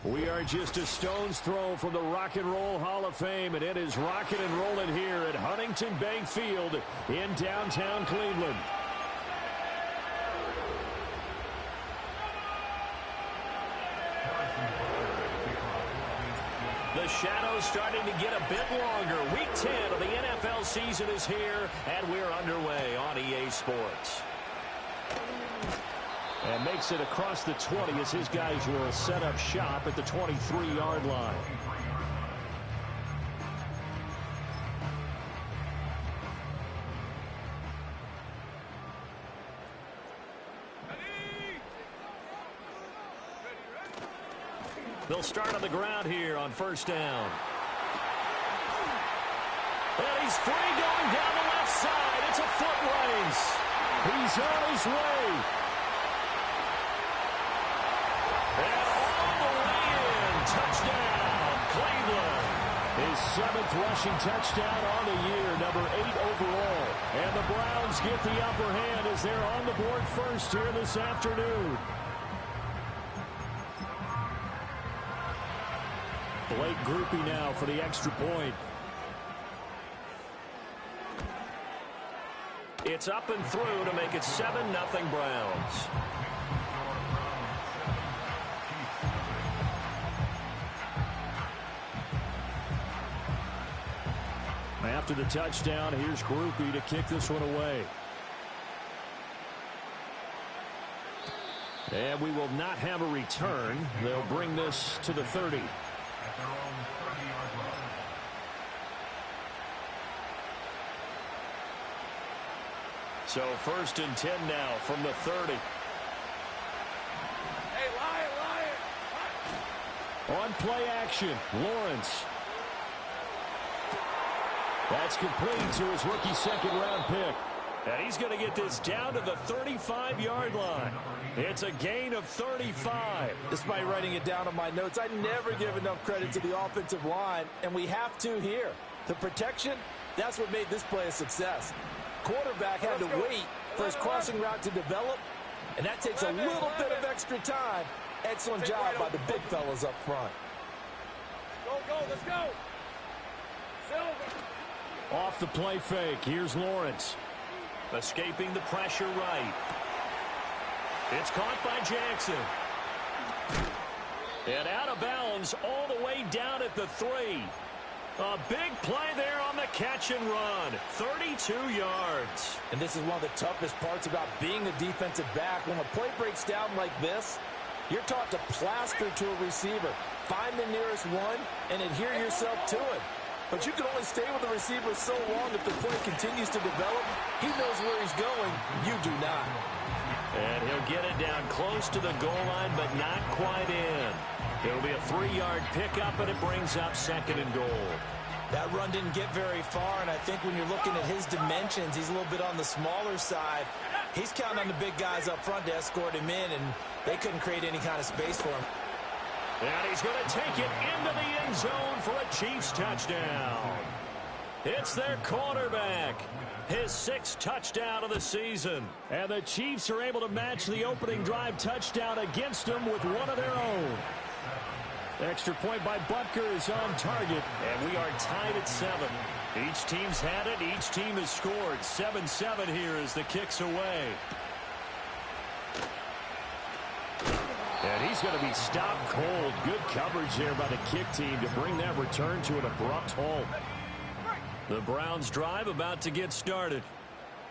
We are just a stone's throw from the Rock and Roll Hall of Fame, and it is rocking and rolling here at Huntington Bank Field in downtown Cleveland. The shadow's starting to get a bit longer. Week 10 of the NFL season is here, and we're underway on EA Sports. And makes it across the 20 as his guys will set up shop at the 23-yard line. They'll start on the ground here on first down. And he's free going down the left side. It's a foot race. He's on his way. And all the way in. Touchdown, Cleveland. His 7th rushing touchdown on the year, number 8 overall. And the Browns get the upper hand as they're on the board first here this afternoon. Blake Grupe now for the extra point. It's up and through to make it 7-0 Browns. After the touchdown, here's Grupe to kick this one away. And we will not have a return. They'll bring this to the 30. So 1st and 10 now from the 30. Hey, Lion. On play action, Lawrence. That's complete to his rookie 2nd-round pick. And he's going to get this down to the 35-yard line. It's a gain of 35. Despite writing it down on my notes, I never give enough credit to the offensive line, and we have to here. The protection, that's what made this play a success. Quarterback had to wait for his crossing route to develop, and that takes a little bit of extra time. Excellent job by the big fellas up front. Go, let's go. Silver. Off the play fake, here's Lawrence. Escaping the pressure right. It's caught by Jackson. And out of bounds all the way down at the 3. A big play there on the catch and run. 32 yards. And this is one of the toughest parts about being a defensive back. When a play breaks down like this, you're taught to plaster to a receiver. Find the nearest one and adhere yourself to it. But you can only stay with the receiver so long if the play continues to develop. He knows where he's going. You do not. And he'll get it down close to the goal line, but not quite in. It'll be a 3-yard pickup, and it brings up 2nd and goal. That run didn't get very far, and I think when you're looking at his dimensions, he's a little bit on the smaller side. He's counting on the big guys up front to escort him in, and they couldn't create any kind of space for him. And he's going to take it into the end zone for a Chiefs touchdown. It's their quarterback. His 6th touchdown of the season. And the Chiefs are able to match the opening drive touchdown against them with one of their own. Extra point by Butker is on target. And we are tied at 7. Each team's had it. Each team has scored. 7-7 here as the kick's away. And he's going to be stopped cold. Good coverage there by the kick team to bring that return to an abrupt halt. The Browns drive about to get started.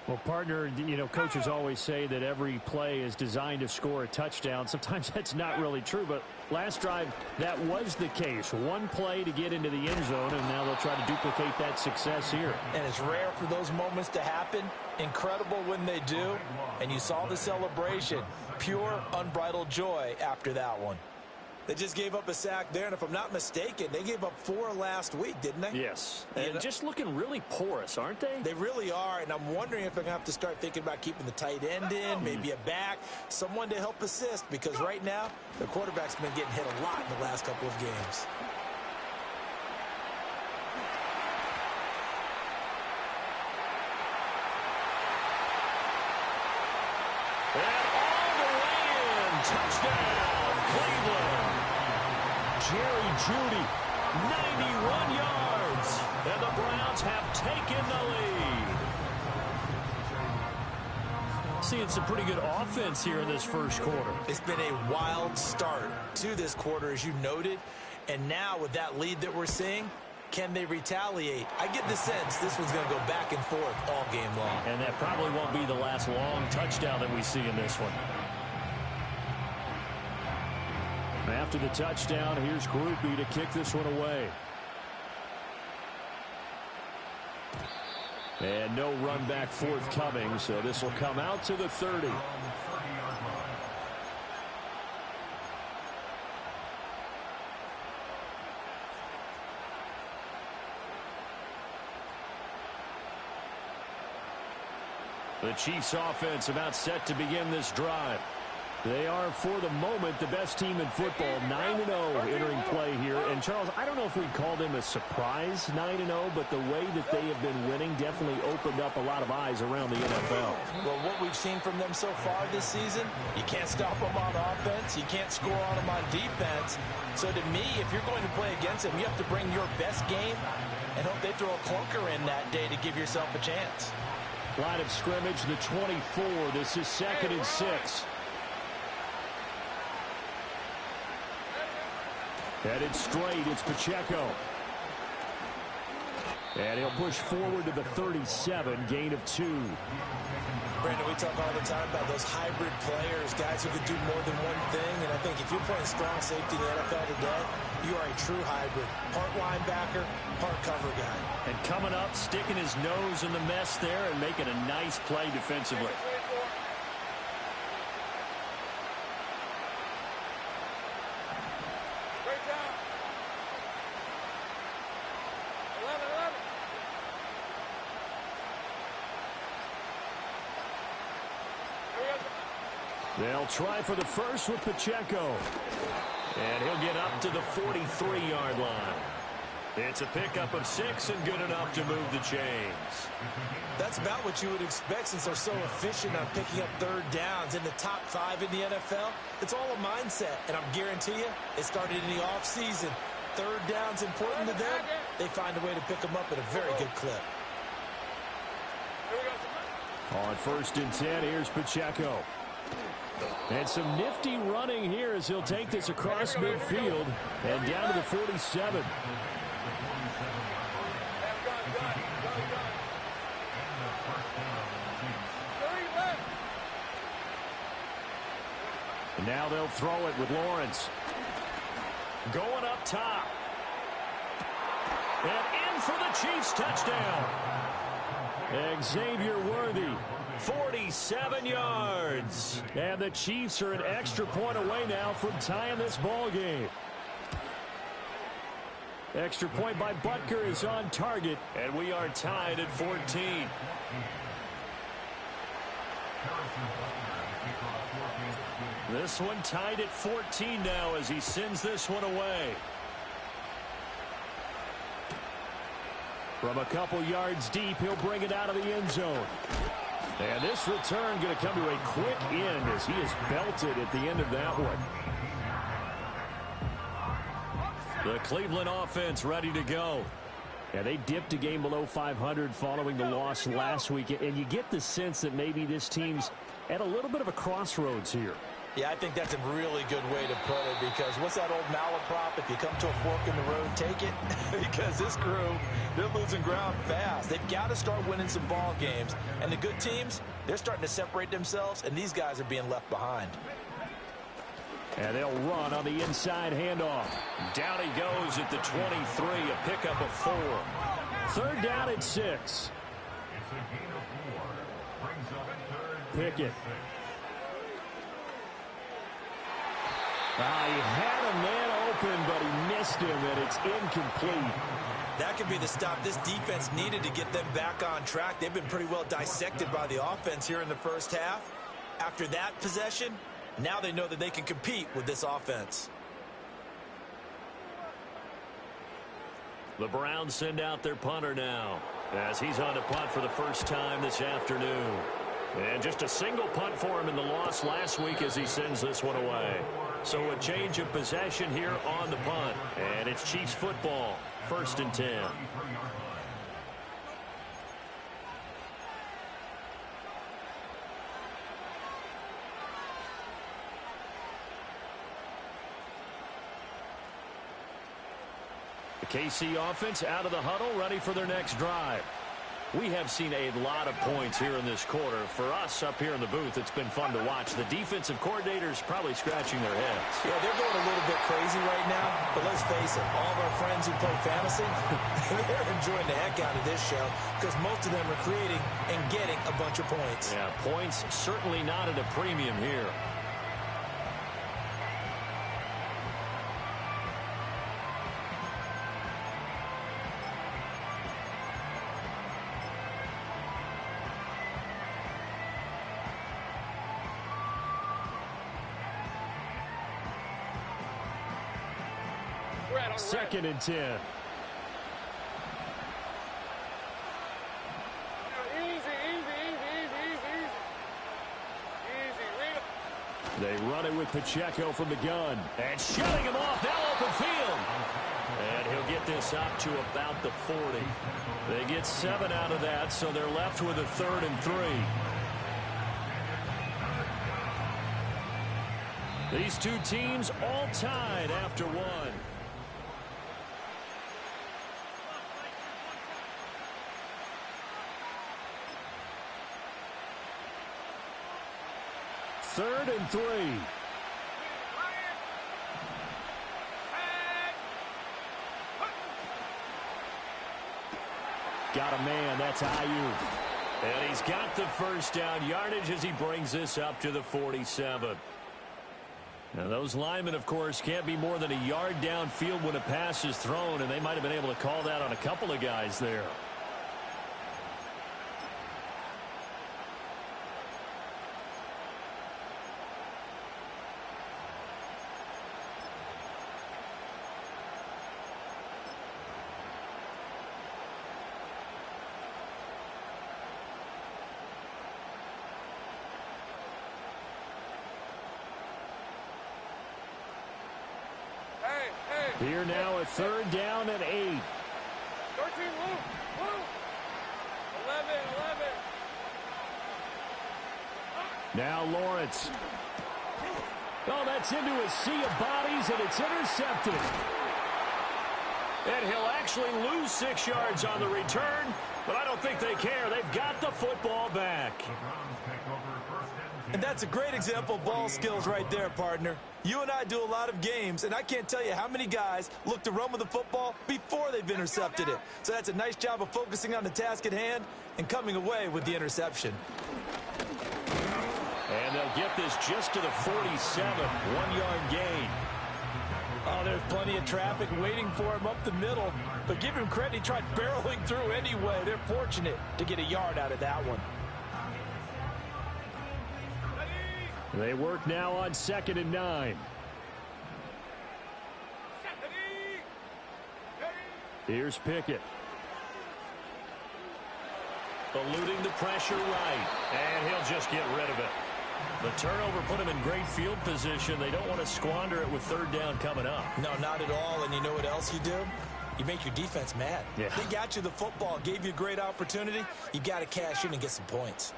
Well, partner, you know, coaches always say that every play is designed to score a touchdown. Sometimes that's not really true, but last drive, that was the case. One play to get into the end zone, and now they'll try to duplicate that success here. And it's rare for those moments to happen. Incredible when they do. And you saw the celebration. Pure, unbridled joy after that one. They just gave up a sack there, and if I'm not mistaken, they gave up 4 last week, didn't they? Yes. And just looking really porous, aren't they? They really are, and I'm wondering if they're going to have to start thinking about keeping the tight end in, maybe a back, someone to help assist, because right now, the quarterback's been getting hit a lot in the last couple of games. And all the way in. Touchdown, Cleveland. Jerry Jeudy. 91 yards. And the Browns have taken the lead. Seeing some pretty good offense here in this first quarter. It's been a wild start to this quarter, as you noted. And now with that lead that we're seeing, can they retaliate? I get the sense this one's going to go back and forth all game long. And that probably won't be the last long touchdown that we see in this one. After the touchdown, here's Grupe to kick this one away. And no run back forthcoming, so this will come out to the 30. The Chiefs offense about set to begin this drive. They are, for the moment, the best team in football, 9-0 entering play here. And, Charles, I don't know if we'd call them a surprise 9-0, but the way that they have been winning definitely opened up a lot of eyes around the NFL. Well, what we've seen from them so far this season, you can't stop them on offense. You can't score on them on defense. So, to me, if you're going to play against them, you have to bring your best game and hope they throw a clunker in that day to give yourself a chance. Line of scrimmage, the 24. This is 2nd and 6. Headed straight, it's Pacheco. And he'll push forward to the 37, gain of 2. Brandon, we talk all the time about those hybrid players, guys who can do more than one thing. And I think if you're playing strong safety in the NFL today, you are a true hybrid. Part linebacker, part cover guy. And coming up, sticking his nose in the mess there and making a nice play defensively. They'll try for the first with Pacheco. And he'll get up to the 43-yard line. It's a pickup of 6 and good enough to move the chains. That's about what you would expect since they're so efficient on picking up third downs in the top 5 in the NFL. It's all a mindset, and I'm guarantee you it started in the offseason. Third down's important to them. They find a way to pick them up at a very good clip. On 1st and 10, here's Pacheco. And some nifty running here as he'll take this across midfield and down to the 47. And now they'll throw it with Lawrence. Going up top. And in for the Chiefs touchdown. Xavier Worthy. 47 yards. And the Chiefs are an extra point away now from tying this ball game. Extra point by Butker is on target, and we are tied at 14. This one tied at 14 now as he sends this one away. From a couple yards deep, he'll bring it out of the end zone. And this return going to come to a quick end as he is belted at the end of that one. The Cleveland offense ready to go. Yeah, they dipped a game below 500 following the loss last week. And you get the sense that maybe this team's at a little bit of a crossroads here. Yeah, I think that's a really good way to put it because what's that old malaprop? If you come to a fork in the road, take it. Because this crew, they're losing ground fast. They've got to start winning some ball games. And the good teams, they're starting to separate themselves, and these guys are being left behind. And they'll run on the inside handoff. Down he goes at the 23, a pickup of 4. 3rd down at 6. Pickett. He had a man open, but he missed him, and it's incomplete. That could be the stop this defense needed to get them back on track. They've been pretty well dissected by the offense here in the first half. After that possession, now they know that they can compete with this offense. The Browns send out their punter now as he's on to punt for the first time this afternoon. And just a single punt for him in the loss last week as he sends this one away. So a change of possession here on the punt. And it's Chiefs football, 1st and 10. The KC offense out of the huddle, ready for their next drive. We have seen a lot of points here in this quarter. For us up here in the booth, it's been fun to watch. The defensive coordinators probably scratching their heads. Yeah, they're going a little bit crazy right now, but let's face it, all of our friends who play fantasy, they're enjoying the heck out of this show because most of them are creating and getting a bunch of points. Yeah, points certainly not at a premium here. Second and 10. They run it with Pacheco from the gun. And shutting him off, now open field. And he'll get this up to about the 40. They get 7 out of that, so they're left with a 3rd and 3. These two teams all tied after one. Third and 3. Got a man. That's Ayuk. And he's got the first down yardage as he brings this up to the 47. Now, those linemen, of course, can't be more than a yard downfield when a pass is thrown, and they might have been able to call that on a couple of guys there. Here now at 3rd down and 8. 13, move. 11. Now Lawrence. Oh, that's into a sea of bodies, and it's intercepted. And he'll actually lose 6 yards on the return, but I don't think they care. They've got the football back. And that's a great example of ball skills right there, partner. You and I do a lot of games, and I can't tell you how many guys look to run with the football before they've intercepted it. So that's a nice job of focusing on the task at hand and coming away with the interception. And they'll get this just to the 47, 1-yard gain. Oh, there's plenty of traffic waiting for him up the middle. But give him credit, he tried barreling through anyway. They're fortunate to get a yard out of that one. They work now on 2nd and 9. Here's Pickett. Eluding the pressure right. And he'll just get rid of it. The turnover put him in great field position. They don't want to squander it with 3rd down coming up. No, not at all. And you know what else you do? You make your defense mad. Yeah. They got you the football, gave you a great opportunity. You got to cash in and get some points.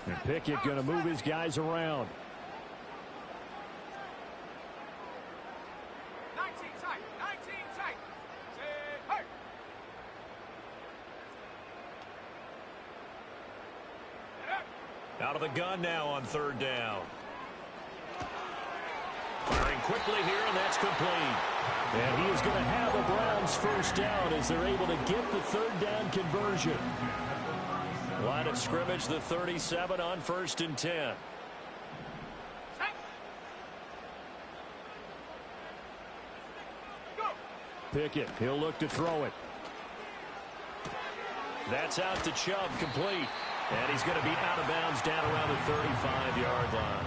And Pickett going to move his guys around. 19 tight. Out of the gun now on 3rd down. Firing quickly here, and that's complete. And he is going to have a Browns first down as they're able to get the 3rd down conversion. Line of scrimmage, the 37 on 1st and 10. Pickett, he'll look to throw it. That's out to Chubb, complete. And he's going to be out of bounds down around the 35-yard line.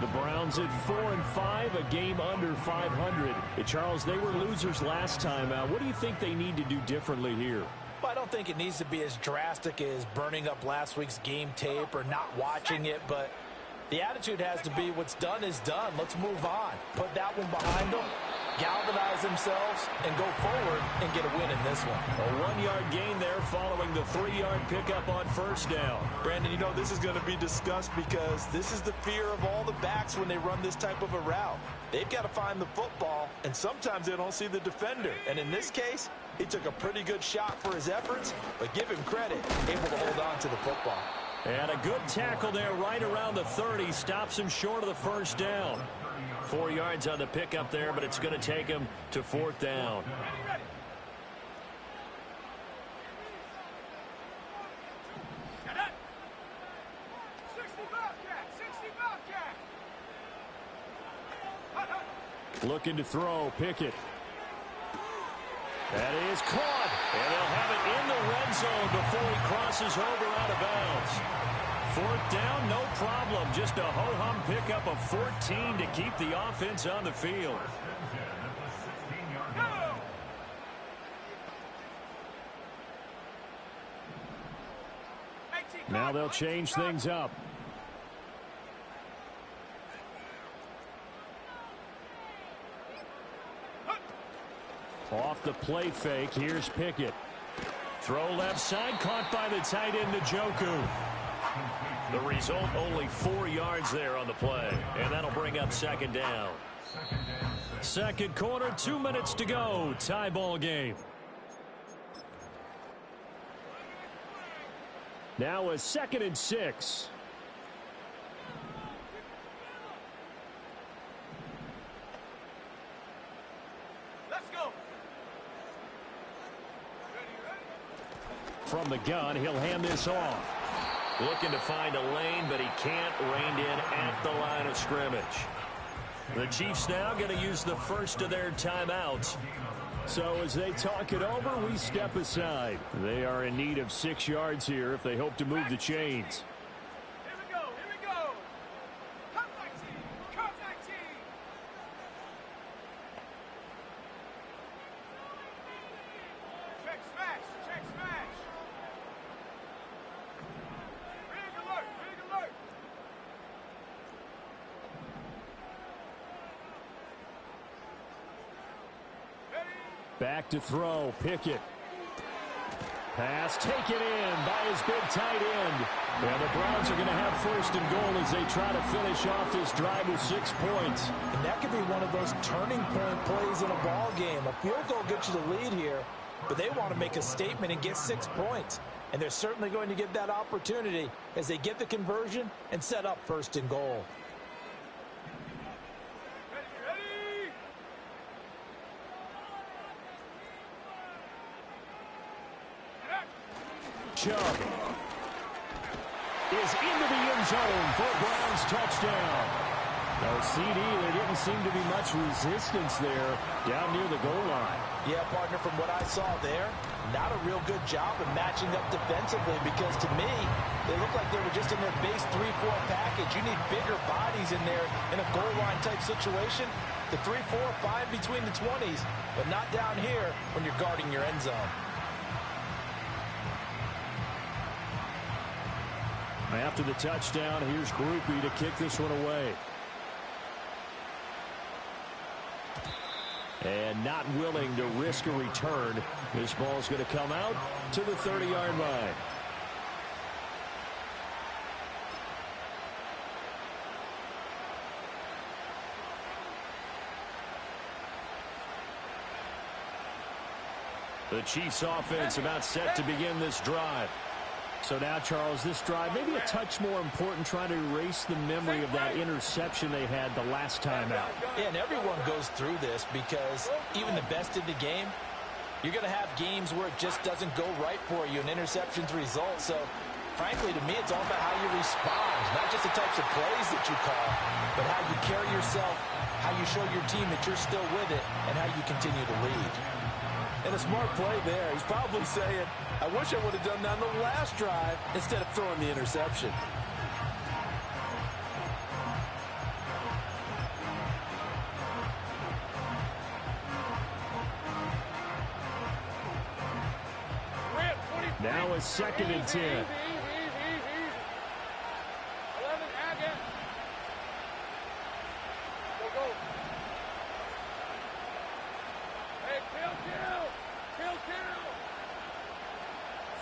The Browns at 4-5, a game under 500. Hey, Charles, they were losers last time out. What do you think they need to do differently here? Well, I don't think it needs to be as drastic as burning up last week's game tape or not watching it, but the attitude has to be what's done is done. Let's move on. Put that one behind them, galvanize themselves, and go forward and get a win in this one. A 1-yard gain there following the 3-yard pickup on first down. Brandon, you know this is going to be discussed because this is the fear of all the backs when they run this type of a route. They've got to find the football, and sometimes they don't see the defender. And in this case, he took a pretty good shot for his efforts, but give him credit, able to hold on to the football. And a good tackle there right around the 30. Stops him short of the first down. 4 yards on the pickup there, but it's going to take him to 4th down. Looking to throw, Pickett. That is caught, and they'll have it in the red zone before he crosses over out of bounds. 4th down, no problem. Just a ho-hum pickup of 14 to keep the offense on the field. Now they'll change things up. Off the play fake, here's Pickett. Throw left side, caught by the tight end Njoku. The result, only 4 yards there on the play, and that'll bring up 2nd down. Second quarter, 2 minutes to go. Tie ball game. Now a 2nd and 6. From the gun, he'll hand this off. Looking to find a lane, but he can't. Reined in at the line of scrimmage. The Chiefs now going to use the first of their timeouts. So as they talk it over, we step aside. They are in need of 6 yards here if they hope to move the chains. Here we go, here we go. Come back team, come back team. Check smash, check smash. Big alert, big alert. Back to throw, Pickett. Pass taken in by his big tight end. And the Browns are going to have 1st and goal as they try to finish off this drive with 6 points. And that could be one of those turning point plays in a ball game. A field goal gets you the lead here, but they want to make a statement and get 6 points. And they're certainly going to get that opportunity as they get the conversion and set up 1st and goal. Chubb is into the end zone for a Browns touchdown. No CD, there didn't seem to be much resistance there down near the goal line. Yeah, partner, from what I saw there, not a real good job of matching up defensively because to me, they look like they were just in their base 3-4 package. You need bigger bodies in there in a goal line type situation. The 3-4, fine between the 20s, but not down here when you're guarding your end zone. After the touchdown, here's Groupie to kick this one away. And not willing to risk a return. This ball's going to come out to the 30-yard line. The Chiefs offense about set to begin this drive. So now, Charles, this drive maybe a touch more important, trying to erase the memory of that interception they had the last time out. Yeah, and everyone goes through this because even the best in the game, you're going to have games where it just doesn't go right for you, and interceptions result. So, frankly, to me, it's all about how you respond, not just the types of plays that you call, but how you carry yourself, how you show your team that you're still with it, and how you continue to lead. And a smart play there. He's probably saying, I wish I would have done that on the last drive instead of throwing the interception. Rip. Now a 2nd and 10. Easy. 11, Hackett. Go. Hey, kill.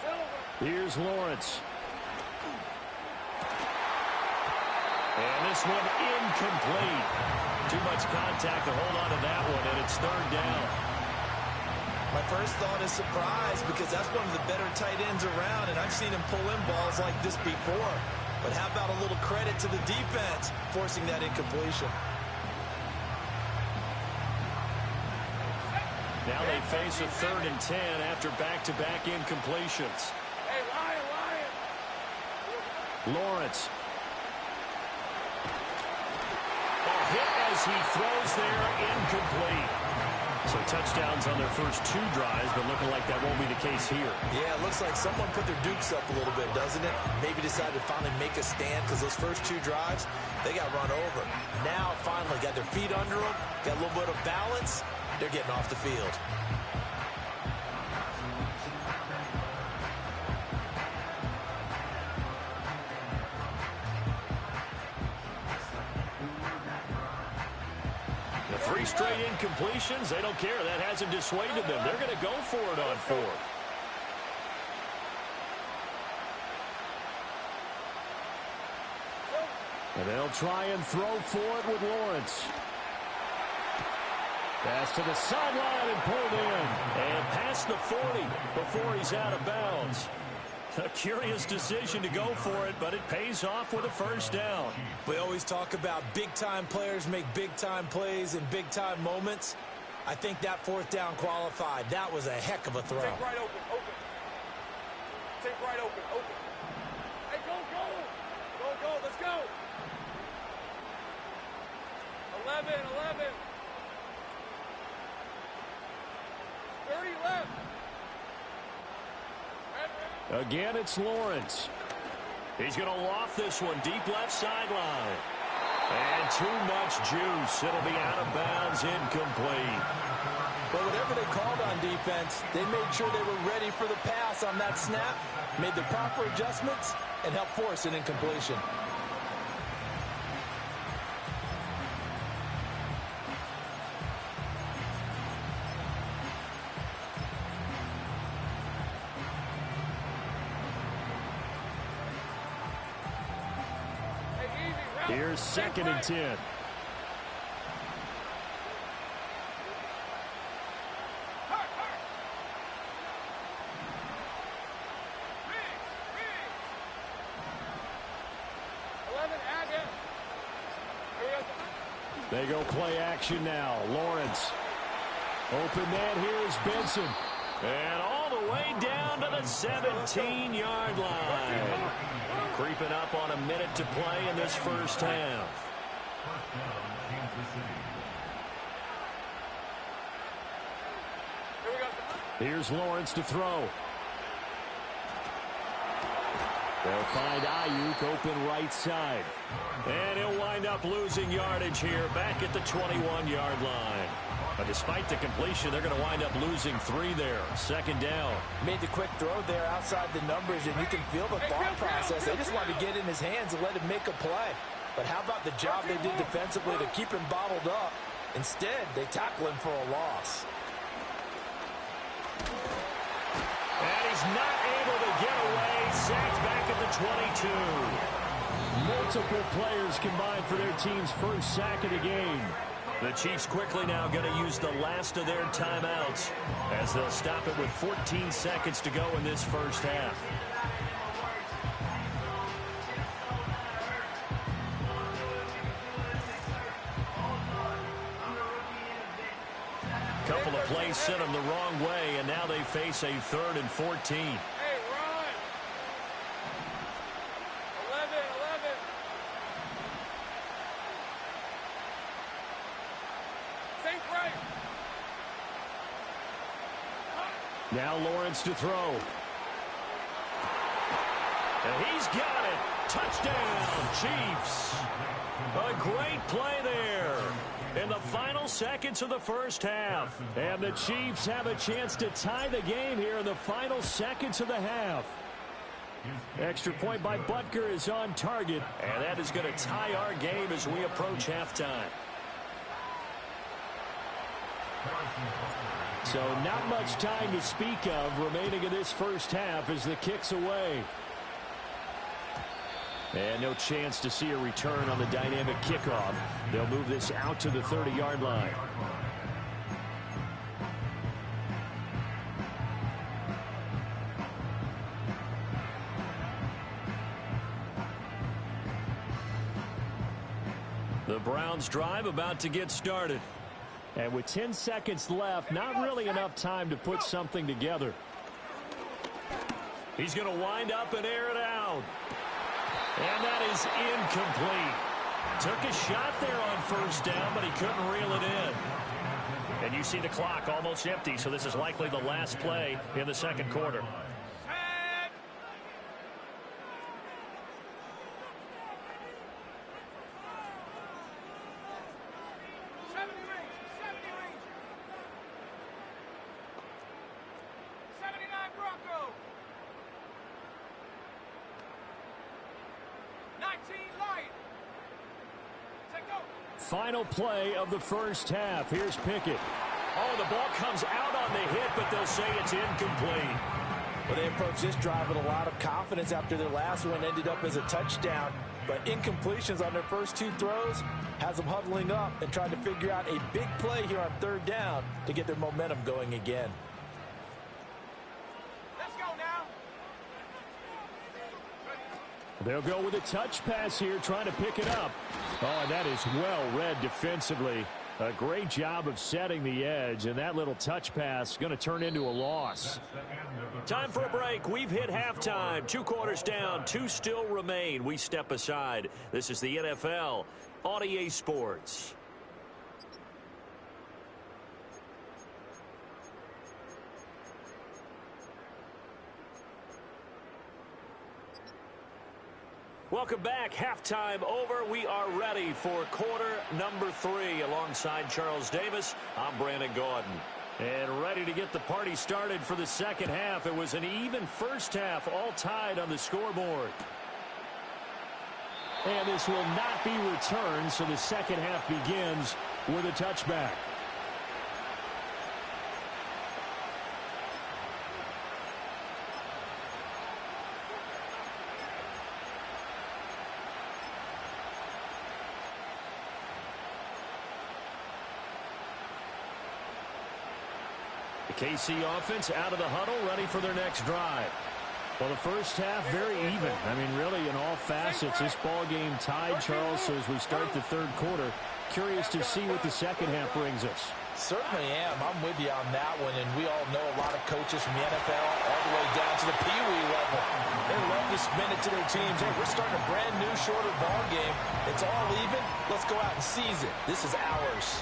Silver. Here's Lawrence. And this one incomplete. Too much contact to hold on to that one, and it's 3rd down. My first thought is surprise because that's one of the better tight ends around, and I've seen him pull in balls like this before. But how about a little credit to the defense forcing that incompletion? Now they face a 3rd and 10 after back-to-back incompletions. Hey, Ryan. Lawrence. A hit as he throws there, incomplete. So touchdowns on their first 2 drives, but looking like that won't be the case here. Yeah, it looks like someone put their dukes up a little bit, doesn't it? Maybe decided to finally make a stand because those first 2 drives, they got run over. Now, finally, got their feet under them, got a little bit of balance. They're getting off the field. The 3 straight incompletions, they don't care. That hasn't dissuaded them. They're going to go for it on 4th. And they'll try and throw for it with Lawrence. Pass to the sideline and pulled in. And past the 40 before he's out of bounds. A curious decision to go for it, but it pays off with a 1st down. We always talk about big-time players make big-time plays in big-time moments. I think that 4th down qualified. That was a heck of a throw. Take right open. Take right open. Hey, go. Let's go. 11. 30 left. Again, it's Lawrence. He's going to loft this one deep left sideline. And too much juice. It'll be out of bounds, incomplete. But whatever they called on defense, they made sure they were ready for the pass on that snap, made the proper adjustments, and helped force an incompletion. Here's 2nd and 10. They go play action now. Lawrence. Open man, here's Benson. And all the way down to the 17-yard line. Creeping up on a minute to play in this 1st half. Here's Lawrence to throw. They'll find Ayuk open right side. And he'll wind up losing yardage here back at the 21-yard line. But despite the completion, they're going to wind up losing 3 there. 2nd down. Made the quick throw there outside the numbers, and you can feel the thought process. They just wanted to get in his hands and let him make a play. But how about the job they did defensively to keep him bottled up? Instead, they tackle him for a loss. And he's not able to get away. Sacked back at the 22. Multiple players combined for their team's first sack of the game. The Chiefs quickly now going to use the last of their timeouts as they'll stop it with 14 seconds to go in this 1st half. Couple of plays sent them the wrong way, and now they face a 3rd and 14. Hey, run. 11. Think right. Now Lawrence to throw. And he's got it. Touchdown, Chiefs. A great play there. in the final seconds of the first half. And the Chiefs have a chance to tie the game here in the final seconds of the half. Extra point by Butker is on target, and that is going to tie our game as we approach halftime. So not much time to speak of remaining in this first half as the kick's away. And no chance to see a return on the dynamic kickoff. They'll move this out to the 30-yard line. The Browns drive about to get started. And with 10 seconds left, not really enough time to put something together. He's going to wind up and air it out. And that is incomplete. Took a shot there on first down, but he couldn't reel it in. And you see the clock almost empty, so this is likely the last play in the second quarter. Final play of the first half. Here's Pickett. Oh, the ball comes out on the hit, but they'll say it's incomplete. Well, they approached this drive with a lot of confidence after their last one ended up as a touchdown. But incompletions on their first two throws has them huddling up and trying to figure out a big play here on third down to get their momentum going again. Let's go now. They'll go with a touch pass here, trying to pick it up. Oh, and that is well read defensively. A great job of setting the edge, and that little touch pass going to turn into a loss. Time for a break. We've hit halftime. 2 quarters down, 2 still remain. We step aside. This is the NFL on EA Sports. Welcome back. Halftime over. We are ready for quarter number 3. Alongside Charles Davis, I'm Brandon Gaudin. And ready to get the party started for the second half. It was an even first half, all tied on the scoreboard. And this will not be returned, so the second half begins with a touchback. KC offense out of the huddle, ready for their next drive. Well, the first half, very even. I mean, really, in all facets, this ball game tied, Charles. So as we start the third quarter, curious to see what the second half brings us. Certainly am. I'm with you on that one. And we all know a lot of coaches from the NFL all the way down to the Pee Wee level. They love to spin it to their teams. Hey, we're starting a brand new, shorter ball game. It's all even. Let's go out and seize it. This is ours.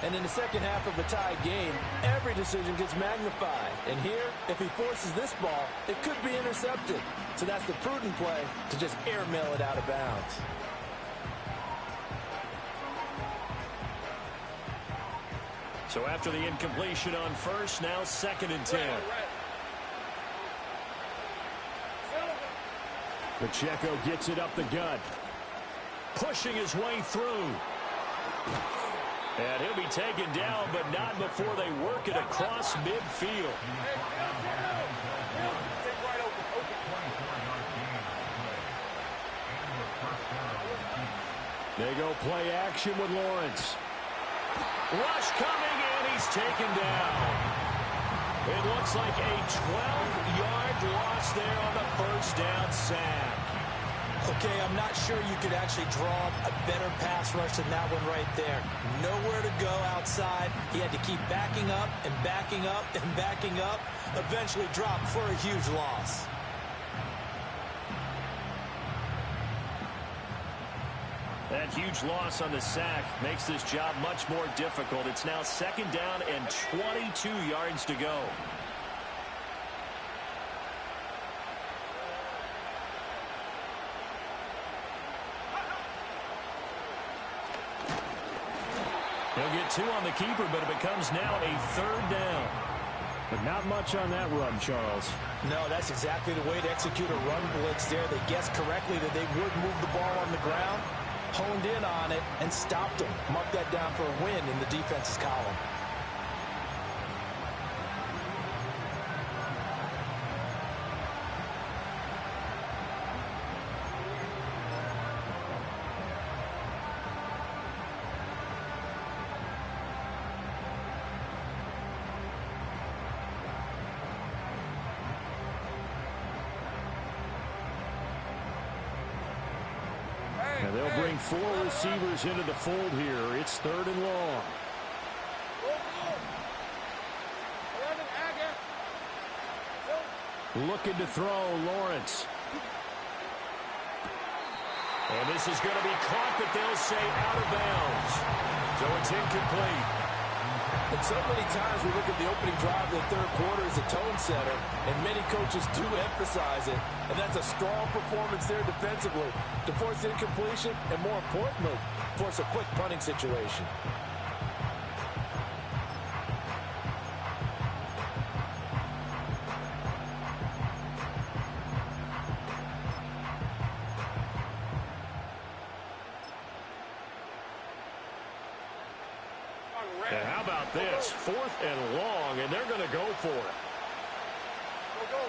And in the second half of a tied game, every decision gets magnified. And here, if he forces this ball, it could be intercepted. So that's the prudent play to just airmail it out of bounds. So after the incompletion on first, now 2nd and 10. Pacheco gets it up the gut. Pushing his way through. And he'll be taken down, but not before they work it across midfield. They go play action with Lawrence. Rush coming, and he's taken down. It looks like a 12-yard loss there on the first down sack. Okay, I'm not sure you could actually draw a better pass rush than that one right there. Nowhere to go outside. He had to keep backing up and backing up and backing up. Eventually dropped for a huge loss. That huge loss on the sack makes this job much more difficult. It's now 2nd down and 22 yards to go. He'll get 2 on the keeper, but it becomes now a 3rd down. But not much on that run, Charles. No, that's exactly the way to execute a run blitz there. They guessed correctly that they would move the ball on the ground, honed in on it, and stopped them. Mark that down for a win in the defense's column. And they'll bring 4 receivers into the fold here. It's 3rd and long. Looking to throw, Lawrence. And this is going to be caught, but they'll say out of bounds. So it's incomplete. And so many times we look at the opening drive of the 3rd quarter as a tone setter, and many coaches do emphasize it. And that's a strong performance there defensively to force incompletion and, more importantly, force a quick punting situation. And how about this? 4th and long, and they're going to go for it. Go.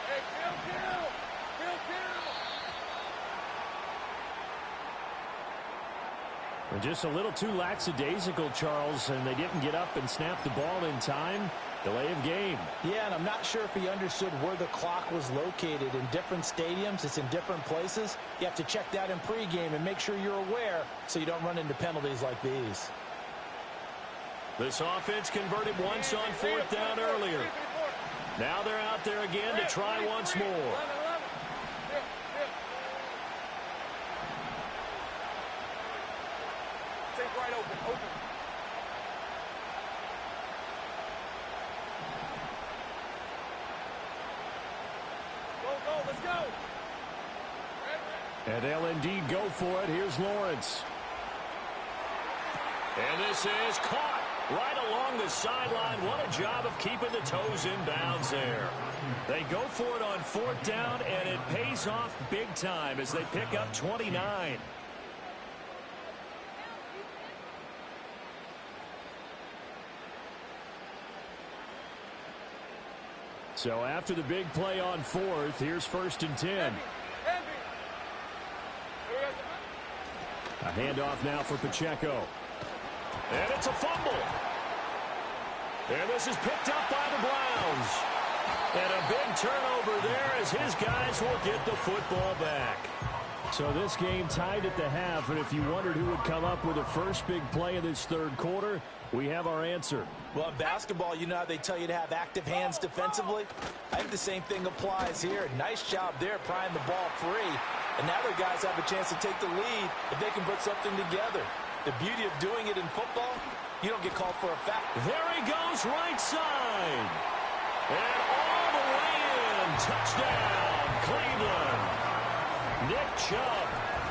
Hey, kill. And just a little too lackadaisical, Charles, and they didn't get up and snap the ball in time. Delay of game. Yeah, and I'm not sure if he understood where the clock was located. In different stadiums, it's in different places. You have to check that in pregame and make sure you're aware so you don't run into penalties like these. This offense converted once on 4th down earlier. Now they're out there again to try once more. Take right open. Go, let's go. And they'll indeed go for it. Here's Lawrence. And this is caught right along the sideline. What a job of keeping the toes in bounds there. They go for it on 4th down, and it pays off big time as they pick up 29. So after the big play on 4th, here's 1st and 10. A handoff now for Pacheco. And it's a fumble. And this is picked up by the Browns. And a big turnover there as his guys will get the football back. So this game tied at the half, and if you wondered who would come up with the first big play of this 3rd quarter, we have our answer. Well, in basketball, you know how they tell you to have active hands defensively? I think the same thing applies here. Nice job there prying the ball free. And now their guys have a chance to take the lead if they can put something together. The beauty of doing it in football, you don't get called for a foul. There he goes, right side. And all the way in. Touchdown, Cleveland. Nick Chubb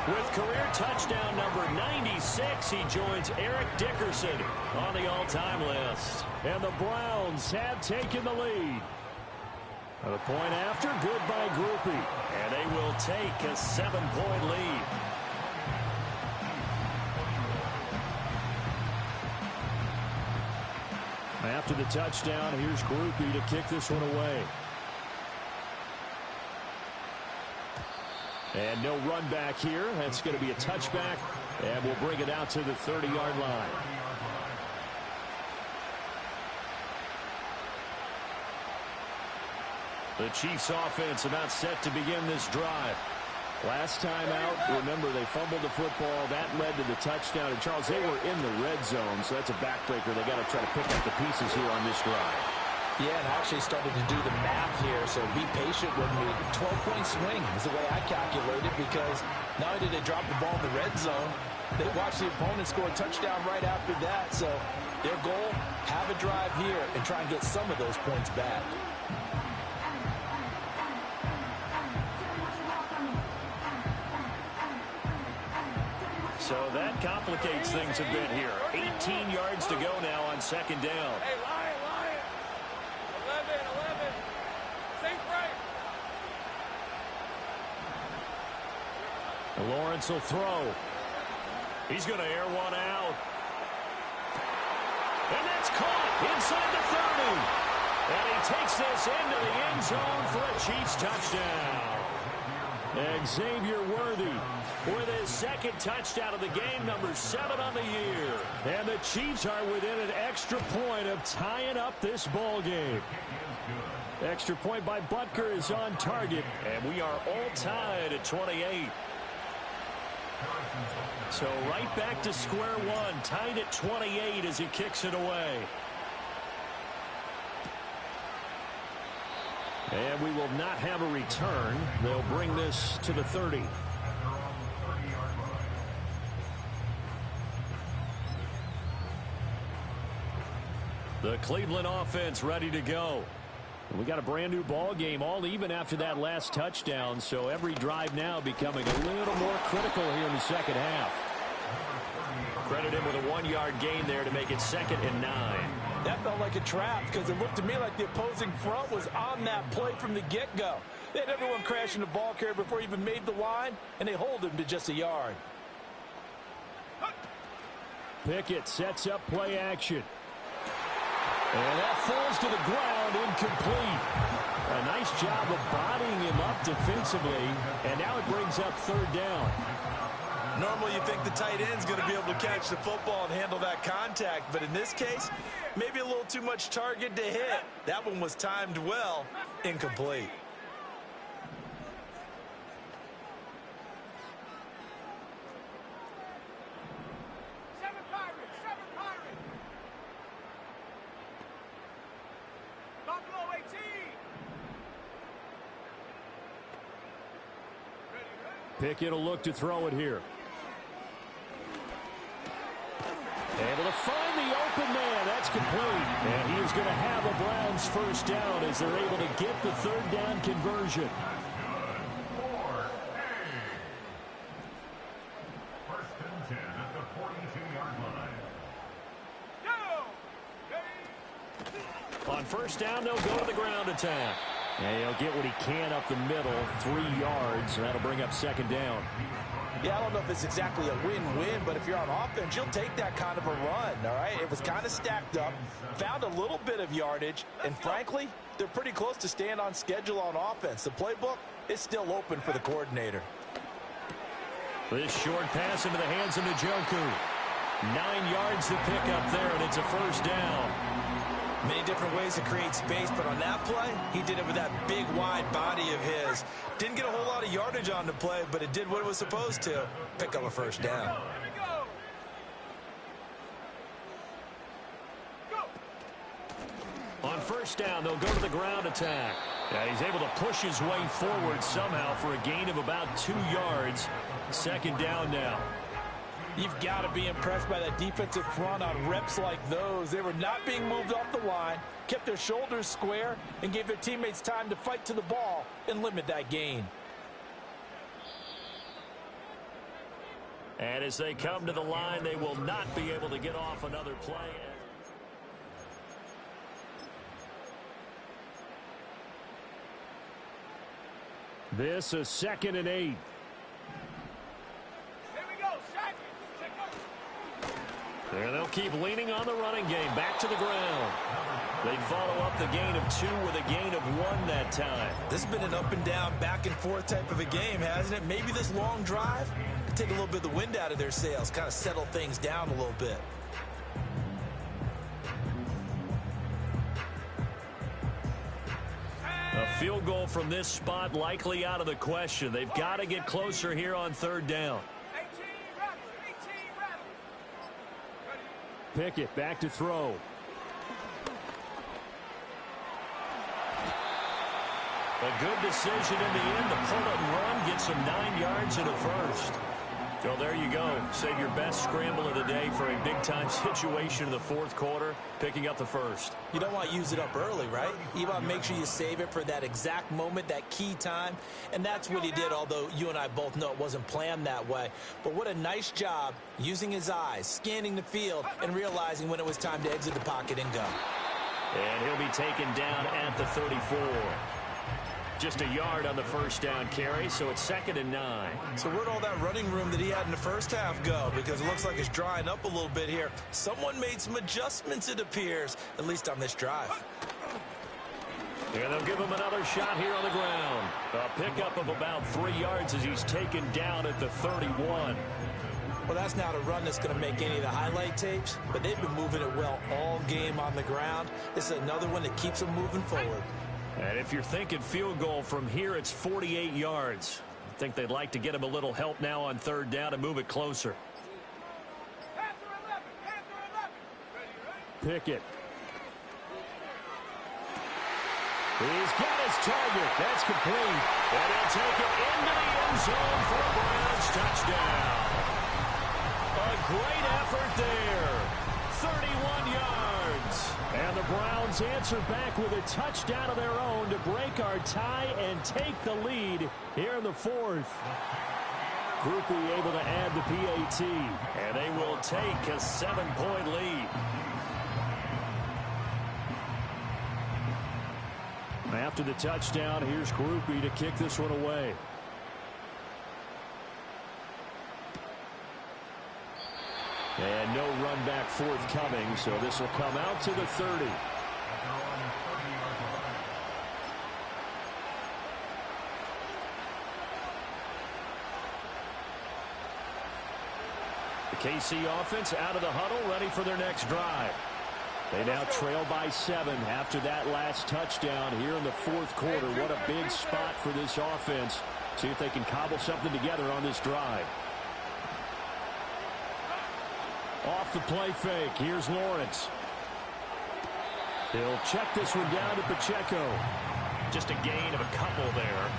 with career touchdown number 96. He joins Eric Dickerson on the all-time list. And the Browns have taken the lead. The point after, good by Grupe. And they will take a 7-point lead. After the touchdown, here's Grupe to kick this one away. And no run back here. That's going to be a touchback, and we'll bring it out to the 30-yard line. The Chiefs offense about set to begin this drive. Last time out, remember, they fumbled the football. That led to the touchdown. And, Charles, they were in the red zone, so that's a backbreaker. They got to try to pick up the pieces here on this drive. Yeah, and I actually started to do the math here, so be patient with me. 12-point swing is the way I calculated, because not only did they drop the ball in the red zone, they watched the opponent score a touchdown right after that. So their goal, have a drive here and try and get some of those points back. So that complicates things a bit here. 18 yards to go now on second down. Hey, Lion. 11. Safe right. Lawrence will throw. He's going to air one out. And that's caught inside the 30. And he takes this into the end zone for a Chiefs touchdown. Xavier Worthy with his second touchdown of the game, number 7 on the year. And the Chiefs are within an extra point of tying up this ball game. Extra point by Butker is on target, and we are all tied at 28. So right back to square one, tied at 28 as he kicks it away. And we will not have a return. They'll bring this to the 30. The Cleveland offense ready to go. We got a brand new ball game, all even after that last touchdown, so every drive now becoming a little more critical here in the second half. Credit him with a 1-yard gain there to make it 2nd and 9. That felt like a trap because it looked to me like the opposing front was on that play from the get-go. They had everyone crashing the ball carrier before he even made the line, and they hold him to just a yard. Pickett sets up play action. And that falls to the ground, incomplete. A nice job of bodying him up defensively, and now it brings up 3rd down. Normally you think the tight end's going to be able to catch the football and handle that contact, but in this case, maybe a little too much target to hit. That one was timed well, incomplete. Pickett will look to throw it here. Able to find the open man. That's complete. And he is going to have a Browns first down as they're able to get the 3rd down conversion. First and 10 at the 42-yard line. On first down, they'll go to the ground attack. And he'll get what he can up the middle, 3 yards, and that'll bring up 2nd down. Yeah, I don't know if it's exactly a win-win, but if you're on offense, you'll take that kind of a run, all right? It was kind of stacked up, found a little bit of yardage, and frankly, they're pretty close to staying on schedule on offense. The playbook is still open for the coordinator. This short pass into the hands of Njoku. 9 yards to pick up there, and it's a first down. Many different ways to create space, but on that play, he did it with that big, wide body of his. Didn't get a whole lot of yardage on the play, but it did what it was supposed to. Pick up a first down. On first down, they'll go to the ground attack. Yeah, he's able to push his way forward somehow for a gain of about 2 yards. 2nd down now. You've got to be impressed by that defensive front on reps like those. They were not being moved off the line, kept their shoulders square, and gave their teammates time to fight to the ball and limit that gain. And as they come to the line, they will not be able to get off another play. This is 2nd and 8. There they'll keep leaning on the running game. Back to the ground. They follow up the gain of 2 with a gain of 1 that time. This has been an up and down, back and forth type of a game, hasn't it? Maybe this long drive could take a little bit of the wind out of their sails, kind of settle things down a little bit. A field goal from this spot likely out of the question. They've got to get closer here on 3rd down. Pickett back to throw. A good decision in the end to pull it and run, get some 9 yards and a first. So there you go. Save your best scramble of the day for a big-time situation in the fourth quarter, picking up the first. You don't want to use it up early, right? You want to make sure you save it for that exact moment, that key time. And that's what he did, although you and I both know it wasn't planned that way. But what a nice job using his eyes, scanning the field, and realizing when it was time to exit the pocket and go. And he'll be taken down at the 34. Just a yard on the first down carry, so it's 2nd and 9. So where'd all that running room that he had in the first half go? Because it looks like it's drying up a little bit here. Someone made some adjustments, it appears, at least on this drive. And they'll give him another shot here on the ground. A pickup of about 3 yards as he's taken down at the 31. Well, that's not a run that's going to make any of the highlight tapes, but they've been moving it well all game on the ground. This is another one that keeps them moving forward. And if you're thinking field goal from here, it's 48 yards. I think they'd like to get him a little help now on 3rd down and move it closer. Pickett. He's got his target. That's complete. And he'll take it into the end zone for a Browns touchdown. A great effort there. 31 yards. And the Browns answer back with a touchdown of their own to break our tie and take the lead here in the 4th. Groupie able to add the PAT. And they will take a 7-point lead. After the touchdown, here's Groupie to kick this one away. And no run back forthcoming, so this will come out to the 30. The KC offense out of the huddle, ready for their next drive. They now trail by 7 after that last touchdown here in the 4th quarter. What a big spot for this offense. See if they can cobble something together on this drive. Off the play fake. Here's Lawrence. He'll check this one down to Pacheco. Just a gain of a couple there.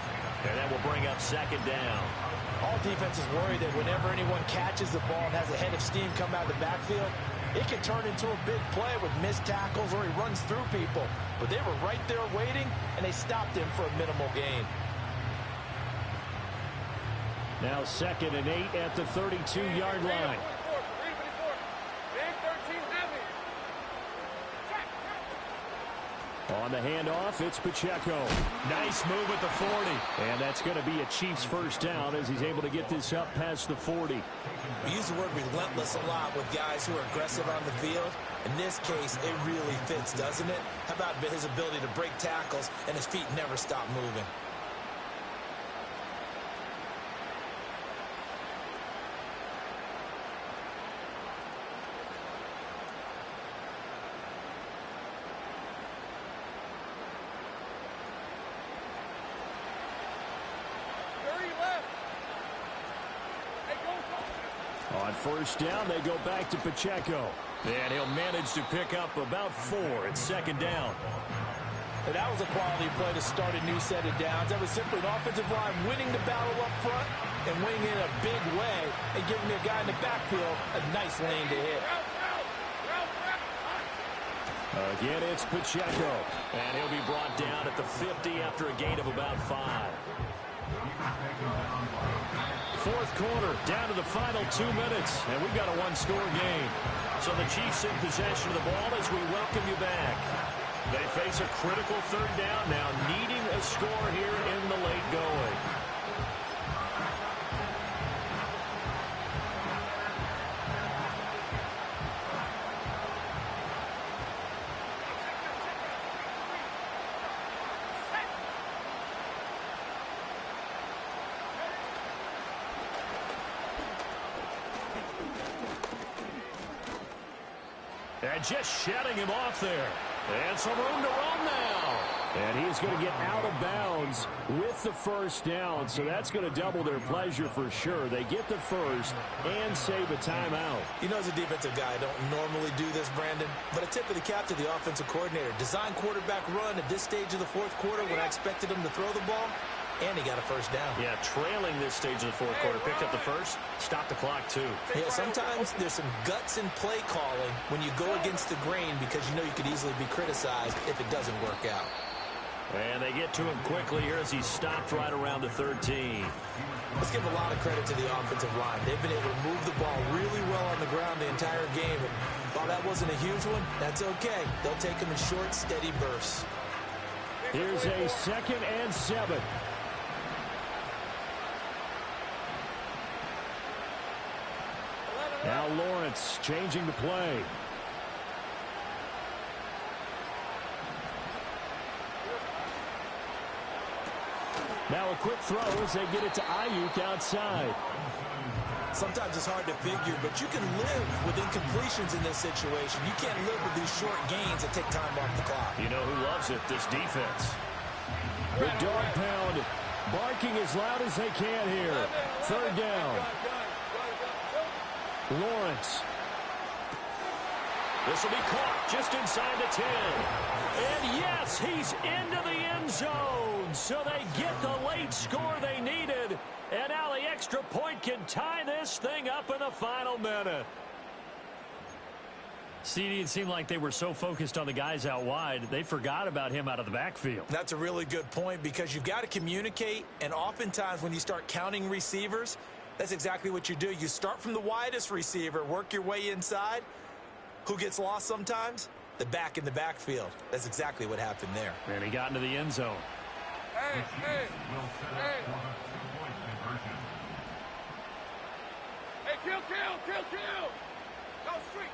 And that will bring up 2nd down. All defenses worry that whenever anyone catches the ball and has a head of steam come out of the backfield, it can turn into a big play with missed tackles or he runs through people. But they were right there waiting, and they stopped him for a minimal gain. Now 2nd and 8 at the 32-yard line. On the handoff, it's Pacheco. Nice move at the 40. And that's going to be a Chiefs first down as he's able to get this up past the 40. We use the word relentless a lot with guys who are aggressive on the field. In this case, it really fits, doesn't it? How about his ability to break tackles and his feet never stop moving? On first down, they go back to Pacheco. And he'll manage to pick up about 4 at 2nd down. And that was a quality play to start a new set of downs. That was simply an offensive line winning the battle up front and winning in a big way and giving the guy in the backfield a nice lane to hit. Again, it's Pacheco. And he'll be brought down at the 50 after a gain of about 5. 4th quarter, down to the final 2 minutes, and we've got a 1-score game. So the Chiefs in possession of the ball as we welcome you back. They face a critical 3rd down now, needing a score here in the late going. And just shutting him off there. And some room to run now. And he's going to get out of bounds with the first down. So that's going to double their pleasure for sure. They get the first and save a timeout. You know, as a defensive guy, I don't normally do this, Brandon. But a tip of the cap to the offensive coordinator. Design quarterback run at this stage of the 4th quarter when I expected him to throw the ball. and he got a first down. Yeah, trailing this stage of the fourth quarter. Picked up the first, stopped the clock too. Yeah, sometimes there's some guts in play calling when you go against the grain because you know you could easily be criticized if it doesn't work out. And they get to him quickly here as he stopped right around the 13. Let's give a lot of credit to the offensive line. They've been able to move the ball really well on the ground the entire game. And while that wasn't a huge one, that's okay. They'll take them in short, steady bursts. Here's a 2nd and 7. Now Lawrence changing the play. Now a quick throw as they get it to Ayuk outside. Sometimes it's hard to figure, but you can live with incompletions in this situation. You can't live with these short gains that take time off the clock. You know who loves it? This defense. The dog pound barking as loud as they can here. 3rd down. Lawrence. This will be caught just inside the 10. And yes, he's into the end zone. So they get the late score they needed. And now the extra point can tie this thing up in the final minute. CD, it seemed like they were so focused on the guys out wide, they forgot about him out of the backfield. That's a really good point because you've got to communicate. And oftentimes when you start counting receivers, that's exactly what you do. You start from the widest receiver, work your way inside. Who gets lost sometimes? The back in the backfield. That's exactly what happened there. And he got into the end zone. Hey, hey, hey. Hey, kill. Go straight.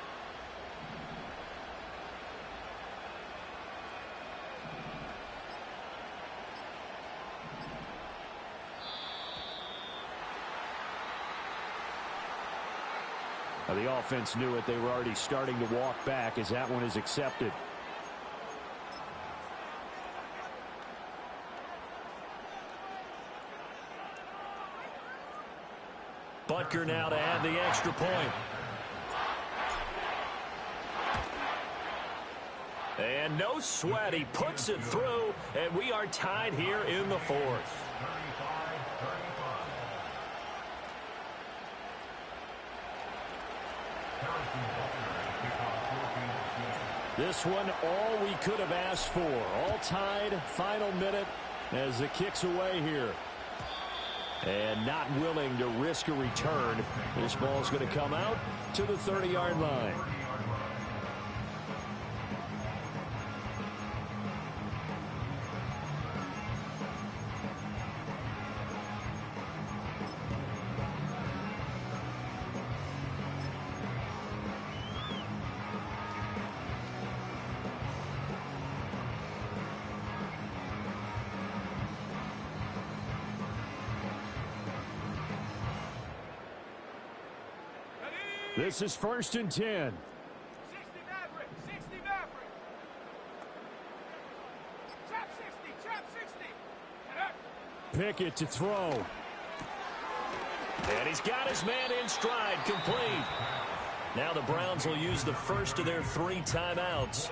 Now the offense knew it. They were already starting to walk back as that one is accepted. Butker now to add the extra point. And no sweat. He puts it through, and we are tied here in the 4th. This one, all we could have asked for. All tied, final minute as the kick's away here. And not willing to risk a return. This ball's going to come out to the 30-yard line. This is 1st and 10. 60 Maverick. 60 Maverick. Trap 60. Pickett to throw. And he's got his man in stride, complete. Now the Browns will use the first of their 3 timeouts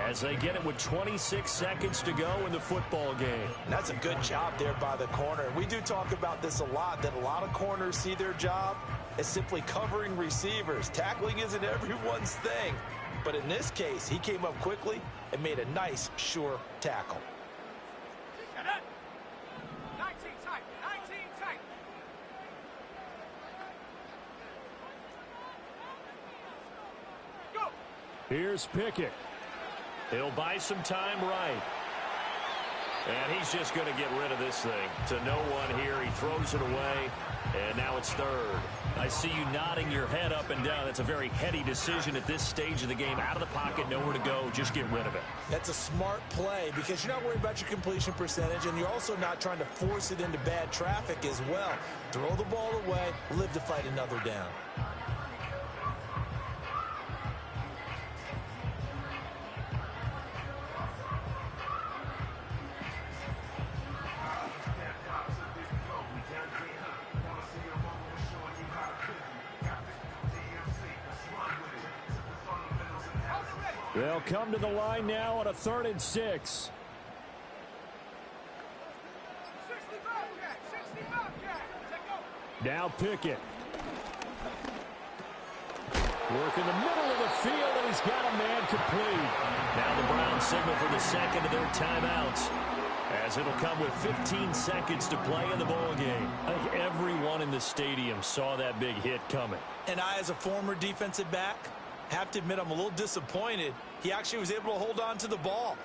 as they get it with 26 seconds to go in the football game. And that's a good job there by the corner. We do talk about this a lot, that a lot of corners see their job as simply covering receivers. Tackling isn't everyone's thing. But in this case, he came up quickly and made a nice, sure tackle. 19 tight. Go. Here's Pickett. He'll buy some time right. And he's just going to get rid of this thing to no one here. He throws it away, and now it's 3rd. I see you nodding your head up and down. That's a very heady decision at this stage of the game. Out of the pocket, nowhere to go. Just get rid of it. That's a smart play because you're not worried about your completion percentage, and you're also not trying to force it into bad traffic as well. Throw the ball away, live to fight another down. They'll come to the line now on a 3rd and 6. 60 Now Pickett. Work in the middle of the field, and he's got a man complete. Now the Browns signal for the second of their timeouts, as it'll come with 15 seconds to play in the ball game. I think everyone in the stadium saw that big hit coming. And I, as a former defensive back, have to admit I'm a little disappointed. He actually was able to hold on to the ball.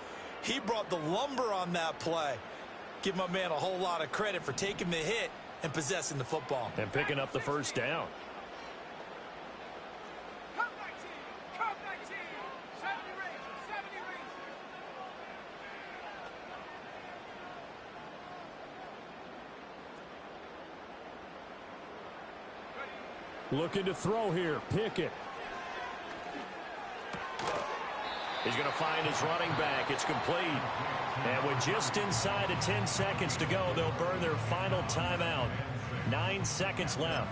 He brought the lumber on that play. Give my man a whole lot of credit for taking the hit and possessing the football. And picking up the first down. Looking to throw here. Pickett. He's going to find his running back. It's complete. And with just inside of 10 seconds to go, they'll burn their final timeout. 9 seconds left.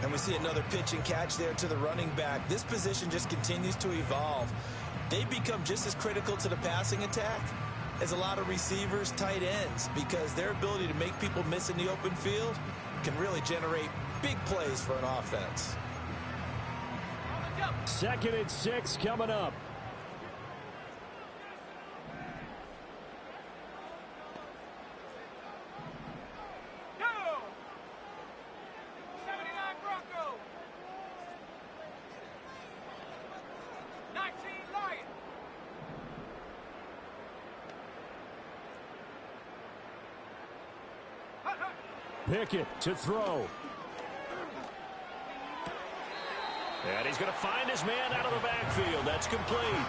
And we see another pitch and catch there to the running back. This position just continues to evolve. They become just as critical to the passing attack as a lot of receivers, tight ends, because their ability to make people miss in the open field can really generate big plays for an offense. 2nd and 6 coming up. Pickett to throw. And he's going to find his man out of the backfield. That's complete.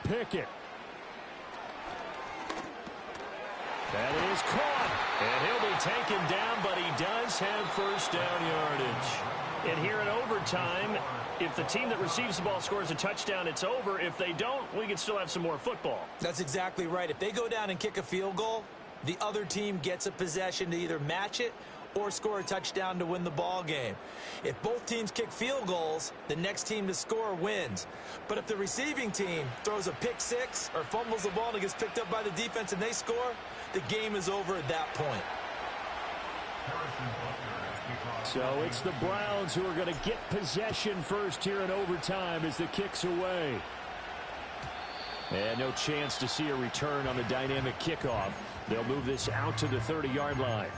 Pickett. That is caught. And he'll be taken down, but he does have first down yardage. And here in overtime, if the team that receives the ball scores a touchdown, it's over. If they don't, we can still have some more football. That's exactly right. If they go down and kick a field goal, the other team gets a possession to either match it or score a touchdown to win the ball game. If both teams kick field goals, the next team to score wins. But if the receiving team throws a pick six or fumbles the ball and it gets picked up by the defense and they score, the game is over at that point. So it's the Browns who are going to get possession first here in overtime as the kick's away. And no chance to see a return on the dynamic kickoff. They'll move this out to the 30-yard line.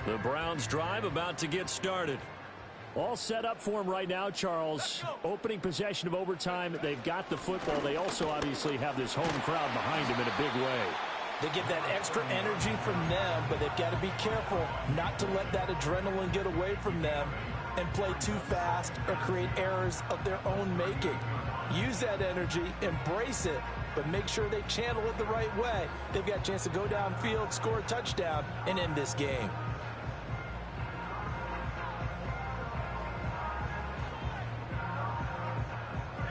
The Browns drive about to get started. All set up for them right now, Charles. Opening possession of overtime. They've got the football. They also obviously have this home crowd behind them in a big way. They get that extra energy from them, but they've got to be careful not to let that adrenaline get away from them and play too fast or create errors of their own making. Use that energy, embrace it, but make sure they channel it the right way. They've got a chance to go downfield, score a touchdown, and end this game.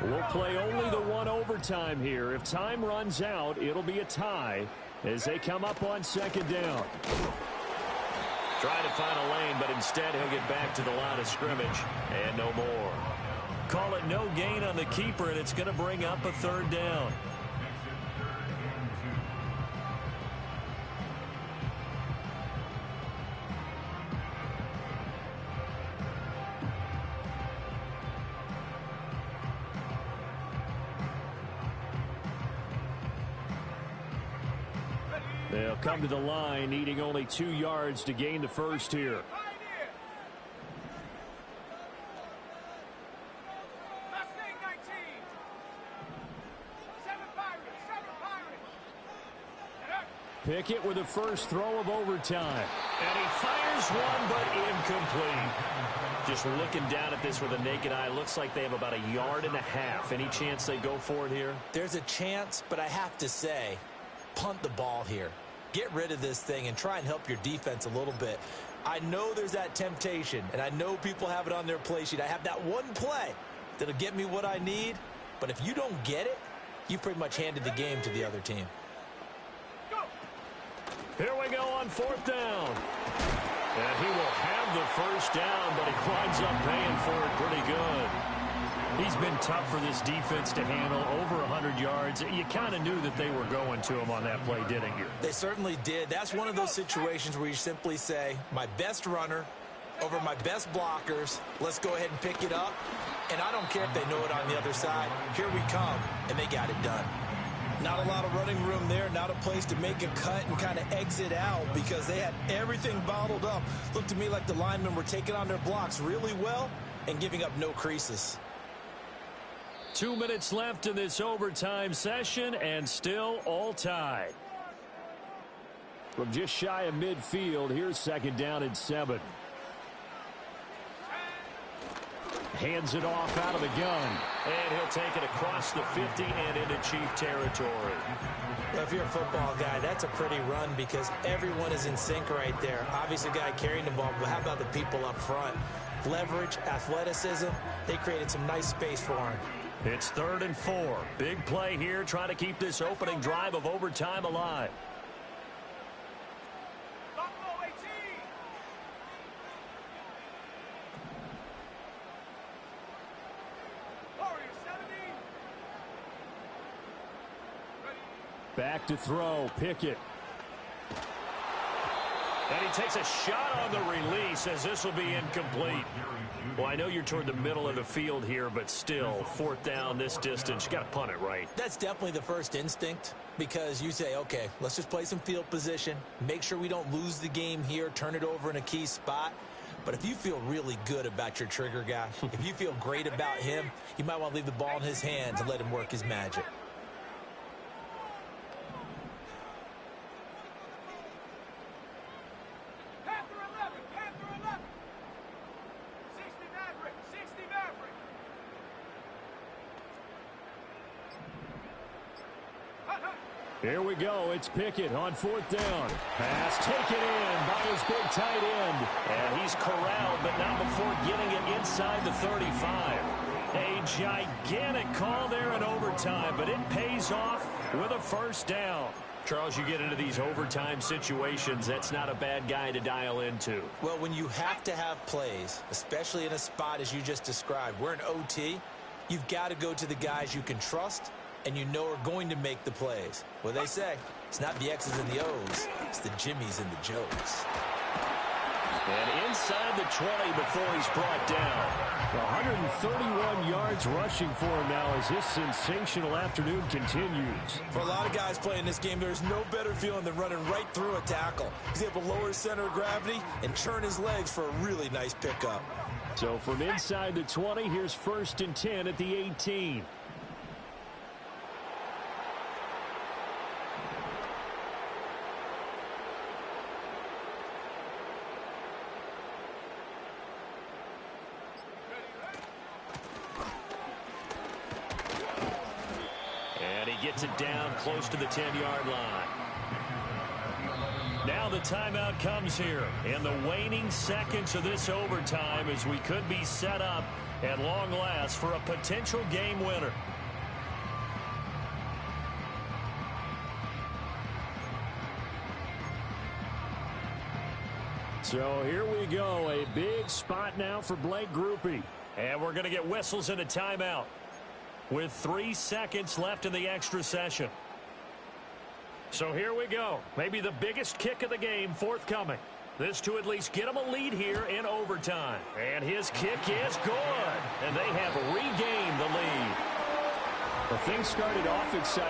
We'll play only the one overtime here. If time runs out, it'll be a tie as they come up on second down. Trying to find a lane, but instead he'll get back to the line of scrimmage and no more. Call it no gain on the keeper, and it's going to bring up a third down. They'll come to the line, needing only 2 yards to gain the first here. Pickett with the first throw of overtime. And he fires one, but incomplete. Just looking down at this with a naked eye, looks like they have about 1.5 yards. Any chance they go for it here? There's a chance, but I have to say, punt the ball here. Get rid of this thing and try and help your defense a little bit. I know there's that temptation, and I know people have it on their play sheet. I have that one play that'll get me what I need, but if you don't get it, you pretty much handed the game to the other team. Here we go on 4th down. And he will have the first down, but he winds up paying for it pretty good. He's been tough for this defense to handle, over 100 yards. You kind of knew that they were going to him on that play, didn't you? They certainly did. That's one of those situations where you simply say, my best runner over my best blockers, let's go ahead and pick it up. And I don't care if they know it on the other side. Here we come, and they got it done. Not a lot of running room there, not a place to make a cut and kind of exit out because they had everything bottled up. Looked to me like the linemen were taking on their blocks really well and giving up no creases. 2 minutes left in this overtime session, and still all tied. From just shy of midfield, here's 2nd down and 7. Hands it off out of the gun. And he'll take it across the 50 and into Chief territory. If you're a football guy, that's a pretty run because everyone is in sync right there. Obviously, the guy carrying the ball, but how about the people up front? Leverage, athleticism, they created some nice space for him. It's 3rd and 4. Big play here, trying to keep this opening drive of overtime alive. Back to throw, Pickett. And he takes a shot on the release as this will be incomplete. Well, I know you're toward the middle of the field here, but still, 4th down this distance, you got to punt it, right? That's definitely the first instinct because you say, okay, let's just play some field position, make sure we don't lose the game here, turn it over in a key spot. But if you feel really good about your trigger guy, if you feel great about him, you might want to leave the ball in his hands and let him work his magic. Here we go. It's Pickett on 4th down. Pass taken in by his big tight end. And he's corralled, but not before getting it inside the 35. A gigantic call there in overtime, but it pays off with a first down. Charles, you get into these overtime situations, that's not a bad guy to dial into. Well, when you have to have plays, especially in a spot as you just described, we're in OT, you've got to go to the guys you can trust and you know are going to make the plays. Well, they say it's not the X's and the O's, it's the Jimmies and the Joes. And inside the 20 before he's brought down. 131 yards rushing for him now as this sensational afternoon continues. For a lot of guys playing this game, there's no better feeling than running right through a tackle. He's able to lower his center of gravity and churn his legs for a really nice pickup. So from inside the 20, here's 1st and 10 at the 18. Gets it down close to the 10-yard line. Now the timeout comes here in the waning seconds of this overtime as we could be set up at long last for a potential game winner. So here we go, a big spot now for Blake Grupe. And we're going to get whistles and a timeout with 3 seconds left in the extra session. So here we go. Maybe the biggest kick of the game forthcoming. This to at least get them a lead here in overtime. And his kick is good. And they have regained the lead. Well, things started off exciting.